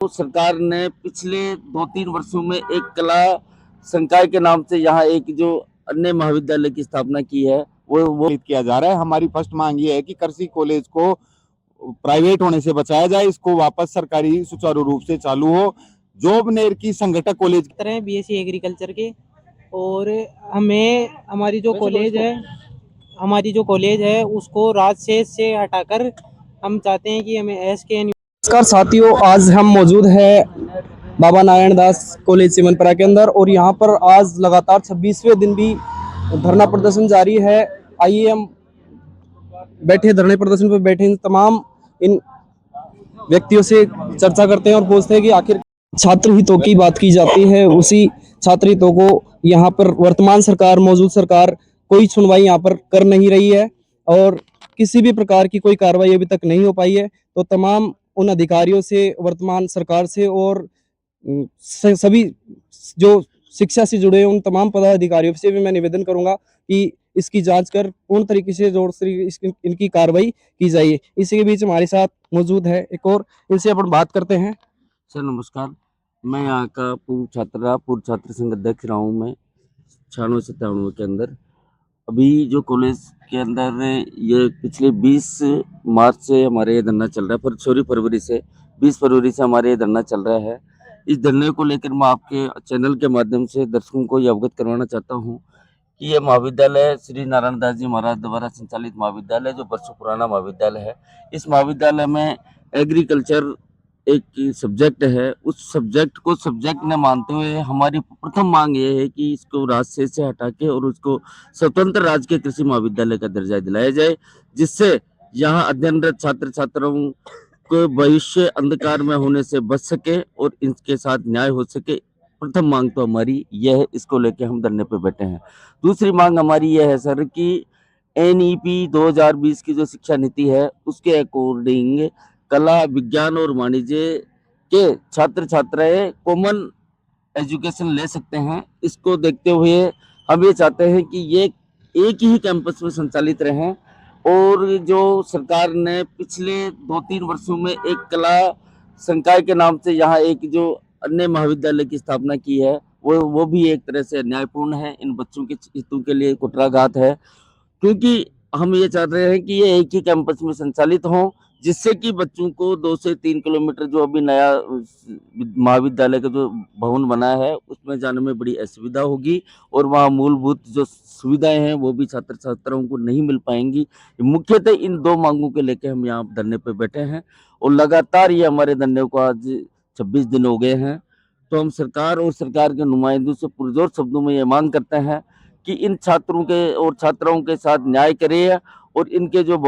तो सरकार ने पिछले 2-3 वर्षों में एक कला संकाय के नाम से यहाँ एक जो अन्य महाविद्यालय की स्थापना की है, वो किया जा रहा है। हमारी फर्स्ट मांग ये है कि कृषि कॉलेज को प्राइवेट होने से बचाया जाए, इसको वापस सरकारी सुचारू रूप से चालू हो। जोबनेर की संगठक कॉलेज तरह बीएससी एग्रीकल्चर के, और हमें हमारी जो कॉलेज है उसको राजशेष से हटाकर हम चाहते हैं कि हमें एसकेएन। नमस्कार साथियों, आज हम मौजूद है बाबा नारायण दास कॉलेज सिमनपुरा के अंदर, और यहाँ पर आज लगातार 26वें दिन भी धरना प्रदर्शन जारी है। आइए हम बैठे धरने प्रदर्शन पर बैठे इन तमाम इन व्यक्तियों से चर्चा करते हैं और पूछते हैं कि आखिर छात्र हितों की बात की जाती है, उसी छात्र हितों को यहाँ पर वर्तमान सरकार, मौजूद सरकार कोई सुनवाई यहाँ पर कर नहीं रही है और किसी भी प्रकार की कोई कार्रवाई अभी तक नहीं हो पाई है। तो तमाम उन अधिकारियों से, वर्तमान सरकार से और सभी जो शिक्षा से जुड़े उन तमाम पदाधिकारियों से भी मैं निवेदन करूंगा कि इसकी जांच कर पूर्ण तरीके से इनकी कार्रवाई की जाए। इसी के बीच हमारे साथ मौजूद है एक और, इनसे अपन बात करते हैं। सर नमस्कार, मैं यहाँ का पूर्व छात्र संघ अध्यक्ष रहा हूँ मैं 96-97 के अंदर। अभी जो कॉलेज के अंदर ये पिछले 20 मार्च से हमारे ये धरना चल रहा है, फरवरी से 20 फरवरी से हमारे ये धरना चल रहा है। इस धरने को लेकर मैं आपके चैनल के माध्यम से दर्शकों को ये अवगत करवाना चाहता हूँ कि ये महाविद्यालय श्री नारायण दास जी महाराज द्वारा संचालित महाविद्यालय, जो वर्षों पुराना महाविद्यालय है। इस महाविद्यालय में एग्रीकल्चर एक सब्जेक्ट है। उस सब्जेक्ट को सब्जेक्ट न मानते हुए हमारी प्रथम मांग ये है कि इसको राजशेष से हटा के और उसको स्वतंत्र राजकीय कृषि महाविद्यालय का दर्जा दिलाया जाए, जिससे यहाँ अध्ययनरत छात्र छात्राओं को भविष्य अंधकार में होने से बच सके और इनके साथ न्याय हो सके। प्रथम मांग तो हमारी यह है, इसको लेके हम धरने पे बैठे हैं। दूसरी मांग हमारी यह है सर कि एनईपी 2020 की जो शिक्षा नीति है उसके अकॉर्डिंग कला, विज्ञान और वाणिज्य के छात्र छात्राएं कॉमन एजुकेशन ले सकते हैं। इसको देखते हुए हम ये चाहते हैं कि ये एक ही कैंपस में संचालित रहें, और जो सरकार ने पिछले 2-3 वर्षों में एक कला संकाय के नाम से यहाँ एक जो अन्य महाविद्यालय की स्थापना की है, वो भी एक तरह से अन्यायपूर्ण है, इन बच्चों के हितों के लिए कुठाराघात है। क्योंकि हम ये चाह रहे हैं कि ये एक ही कैंपस में संचालित हों, जिससे कि बच्चों को 2 से 3 किलोमीटर जो अभी नया महाविद्यालय का जो भवन बना है उसमें जाने में बड़ी असुविधा होगी, और वहाँ मूलभूत जो सुविधाएं हैं वो भी छात्र छात्राओं को नहीं मिल पाएंगी। मुख्यतः इन 2 मांगों के लेकर हम यहाँ धरने पे बैठे हैं, और लगातार ये हमारे धरने को आज 26 दिन हो गए हैं। तो हम सरकार और सरकार के नुमाइंदों से पुरजोर शब्दों में ये मांग करते हैं कि इन छात्रों के और छात्राओं के साथ न्याय करिए और इनके जो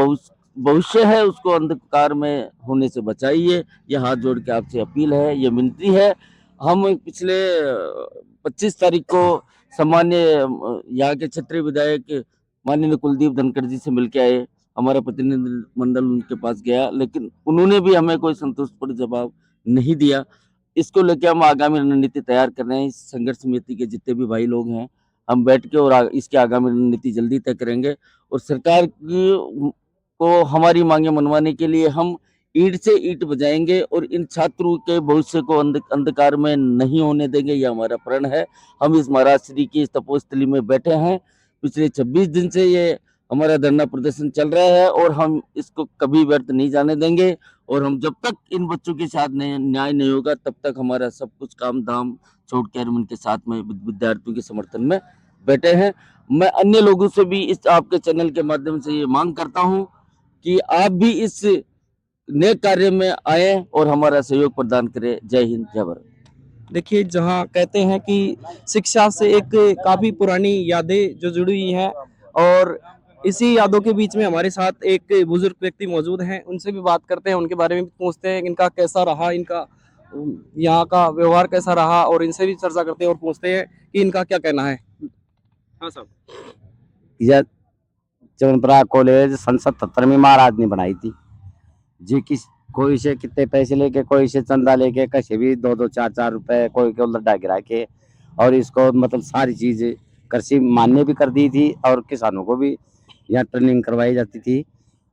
भविष्य है उसको अंधकार में होने से बचाइए। ये हाथ जोड़ के आपसे अपील है, ये विनती है। हम पिछले 25 तारीख को सामान्य यहाँ के क्षेत्रीय विधायक माननीय कुलदीप धनखड़ जी से मिलके आए। हमारा प्रतिनिधिमंडल उनके पास गया, लेकिन उन्होंने भी हमें कोई संतोषपूर्ण जवाब नहीं दिया। इसको लेकर हम आगामी रणनीति तैयार कर रहे हैं। इस संघर्ष समिति के जितने भी भाई लोग हैं, हम बैठ के और इसकी आगामी रणनीति जल्दी तय करेंगे, और सरकार की को हमारी मांगे मनवाने के लिए हम ईंट से ईंट बजाएंगे और इन छात्रों के भविष्य को अंधकार में नहीं होने देंगे। यह हमारा प्रण है। हम इस महाराज श्री की तपोस्थली में बैठे हैं। पिछले 26 दिन से ये हमारा धरना प्रदर्शन चल रहा है और हम इसको कभी व्यर्थ नहीं जाने देंगे, और हम जब तक इन बच्चों के साथ न्याय नहीं होगा तब तक हमारा सब कुछ काम धाम छोड़ कर हम इनके साथ में विद्यार्थियों के समर्थन में बैठे हैं। मैं अन्य लोगों से भी इस आपके चैनल के माध्यम से ये मांग करता हूं कि आप भी इस नेक कार्य में आए और हमारा सहयोग प्रदान करें। जय हिंद, जय भारत। देखिए, जहां कहते हैं कि शिक्षा से एक काफी पुरानी यादें जो जुड़ी हुई हैं, और इसी यादों के बीच में हमारे साथ एक बुजुर्ग व्यक्ति मौजूद हैं। उनसे भी बात करते हैं, उनके बारे में भी पूछते हैं, इनका कैसा रहा, इनका यहाँ का व्यवहार कैसा रहा, और इनसे भी चर्चा करते हैं और पूछते हैं कि इनका क्या कहना है। हाँ साहब, यह चवनपुरा कॉलेज सन 77 में महाराज ने बनाई थी जी। कोई से कितने पैसे लेके, कोई से चंदा लेके, कैसे भी 2-2, 4-4 रुपए कोई को लड्डा गिरा के, और इसको मतलब सारी चीज कृषि मान्य भी कर दी थी, और किसानों को भी यहाँ ट्रेनिंग करवाई जाती थी।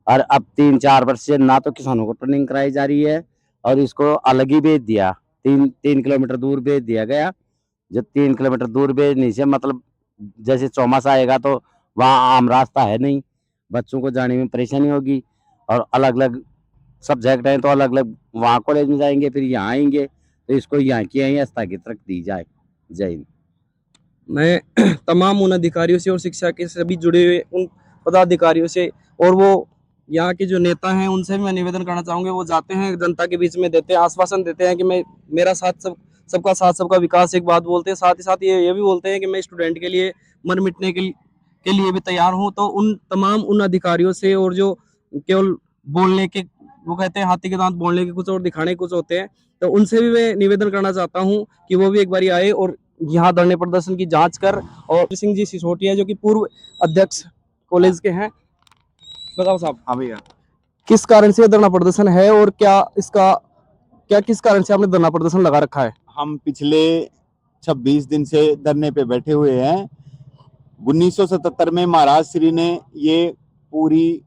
और अब 3-4 वर्ष से ना तो किसानों को ट्रेनिंग कराई जा रही है और इसको अलग ही भेज दिया, 3 किलोमीटर दूर भेज दिया गया। जो 3 किलोमीटर दूर भेजने से मतलब जैसे चौमासा आएगा तो वहाँ आम रास्ता है नहीं, बच्चों को जाने में परेशानी होगी। और अलग अलग सब्जेक्ट हैं तो अलग अलग वहाँ कॉलेज में जाएंगे, फिर यहाँ आएंगे, तो इसको यहाँ की यहीं स्थगित रख दी जाए। जय हिंद। मैं तमाम उन अधिकारियों से और शिक्षा के सभी जुड़े हुए उन पदाधिकारियों से और वो यहाँ के जो नेता हैं उनसे भी मैं निवेदन करना चाहूँगा। वो जाते हैं जनता के बीच में, देते हैं आश्वासन, देते हैं कि मैं मेरा साथ सबका साथ सबका विकास एक बात बोलते हैं, साथ ही साथ ये भी बोलते हैं कि मैं स्टूडेंट के लिए मर मिटने के लिए भी तैयार हूँ। तो उन तमाम उन अधिकारियों से और जो केवल बोलने के, वो कहते हैं हाथी के दांत बोलने के कुछ और दिखाने के कुछ होते हैं, तो उनसे भी मैं निवेदन करना चाहता हूँ कि वो भी एक बार आए और यहाँ धरने प्रदर्शन की जांच कर। और सिंह जी सिसोदिया जो कि पूर्व अध्यक्ष कॉलेज के हैं, बताओ साहब हाँ भैया, किस कारण से ये धरना प्रदर्शन है और किस कारण से आपने धरना प्रदर्शन लगा रखा है? हम पिछले 26 दिन से धरने पे बैठे हुए हैं। 1977 में महाराज श्री ने ये पूरी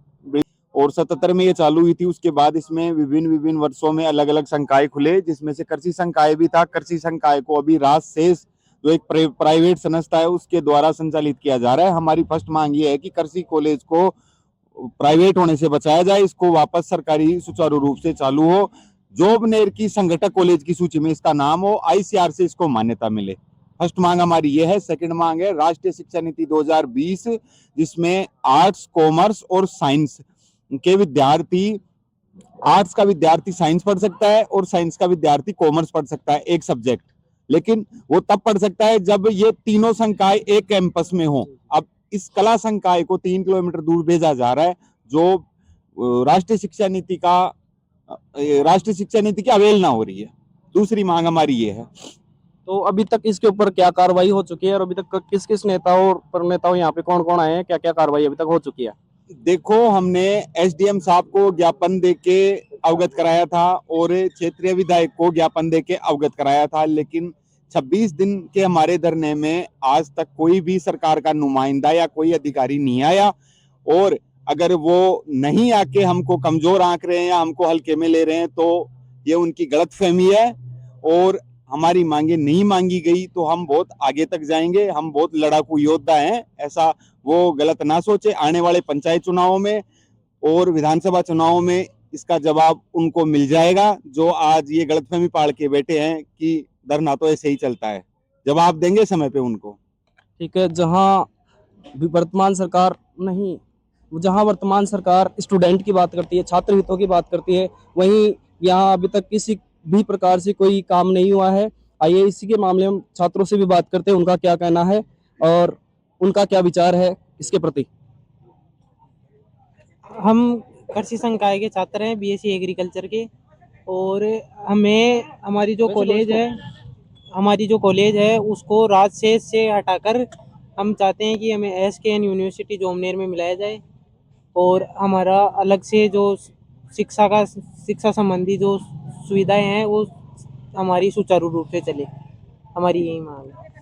और 77 में ये चालू हुई थी। उसके बाद इसमें विभिन्न वर्षों में अलग अलग संकाय खुले, जिसमें से कृषि संकाय भी था। कृषि संकाय को अभी राजशेष जो एक प्राइवेट संस्था है उसके द्वारा संचालित किया जा रहा है। हमारी फर्स्ट मांग ये है कि कृषि कॉलेज को प्राइवेट होने से बचाया जाए, इसको वापस सरकारी सुचारू रूप से चालू हो, जोबनेर की संगठक कॉलेज की सूची में इसका नाम हो, आईसीआर से इसको मान्यता मिले। फर्स्ट मांग हमारी ये है। सेकंड मांग है राष्ट्रीय शिक्षा नीति 2020, जिसमें आर्ट्स, कॉमर्स और साइंस के विद्यार्थी, आर्ट्स का विद्यार्थी साइंस पढ़ सकता है और साइंस का विद्यार्थी कॉमर्स पढ़ सकता है, एक सब्जेक्ट। लेकिन वो तब पढ़ सकता है जब ये तीनों संकाय एक कैंपस में हो। अब इस कला संकाय को 3 किलोमीटर दूर भेजा जा रहा है, जो राष्ट्रीय शिक्षा नीति की अवहेलना हो रही है। दूसरी मांग हमारी ये है। तो अभी तक इसके ऊपर क्या कार्रवाई हो चुकी है और अभी तक किस किस नेताओं और प्रणेताओं यहाँ पे कौन कौन आए हैं, क्या क्या कार्रवाई अभी तक हो चुकी है? देखो, हमने एसडीएम साहब को ज्ञापन देके अवगत कराया था और क्षेत्रीय विधायक को ज्ञापन देके अवगत कराया था, लेकिन 26 दिन के हमारे धरने में आज तक कोई भी सरकार का नुमाइंदा या कोई अधिकारी नहीं आया। और अगर वो नहीं आके हमको कमजोर आंक रहे हैं या हमको हल्के में ले रहे हैं तो ये उनकी गलतफहमी है और हमारी मांगे नहीं मांगी गई तो हम बहुत आगे तक जाएंगे। हम बहुत लड़ाकू योद्धा हैं, ऐसा वो गलत ना सोचे। आने वाले पंचायत चुनावों में और विधानसभा चुनावों में इसका जवाब उनको मिल जाएगा, जो आज ये गलतफहमी पाल के बैठे हैं कि धरना तो ऐसे ही चलता है। जवाब देंगे समय पे उनको। ठीक है, जहाँ वर्तमान सरकार स्टूडेंट की बात करती है, छात्र हितों की बात करती है, वहीं यहाँ अभी तक किसी भी प्रकार से कोई काम नहीं हुआ है। आइए इसी के मामले में छात्रों से भी बात करते हैं, उनका क्या कहना है और उनका क्या विचार है इसके प्रति। हम कृषि संकाय के छात्र हैं, बीएससी एग्रीकल्चर के, और हमें हमारी जो कॉलेज है उसको राजशेष से हटाकर हम चाहते हैं कि हमें एसकेएन यूनिवर्सिटी जोमनेर में मिलाया जाए और हमारा अलग से जो शिक्षा संबंधी जो सुविधाएं हैं वो हमारी सुचारू रूप से चले। हमारी यही मांग है।